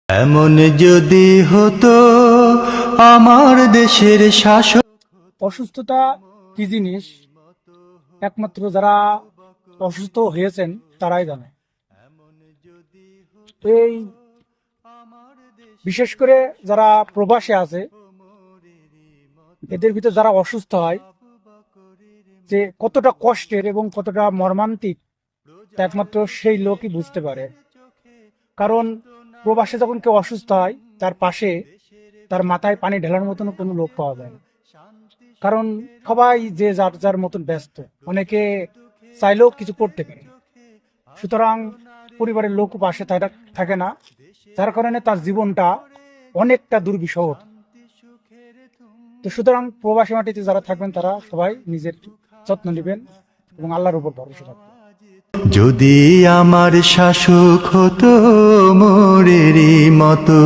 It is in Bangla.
এমন যদি হতো আমার দেশের শাসক। অসুস্থতা কি জিনিস একমাত্র যারা অসুস্থ হয়েছেন তারাই জানে। এই বিশেষ করে যারা প্রবাসে আছে এদের ভিতর যারা অসুস্থ হয় যে কতটা কষ্টের এবং কতটা মর্মান্তিক তা একমাত্র সেই লোকই বুঝতে পারে। কারণ প্রবাসে যখন কেউ অসুস্থ হয় তার পাশে তার মাথায় পানি ঢেলার মতন কোনো লোক পাওয়া যায় না। কারণ সবাই যে যার যার মতন ব্যস্ত, অনেকে চাইলেও কিছু করতে পারে না। সুতরাং পরিবারের লোক পাশে থাকে না, যার কারণে তার জীবনটা অনেকটা দুর্বিষহ। তো সুতরাং প্রবাসী মাটিতে যারা থাকবেন তারা সবাই নিজের যত্ন নেবেন এবং আল্লাহর উপর ভরসা রাখবেন। যদি আমার শাসক হতো মোরেরই মতো।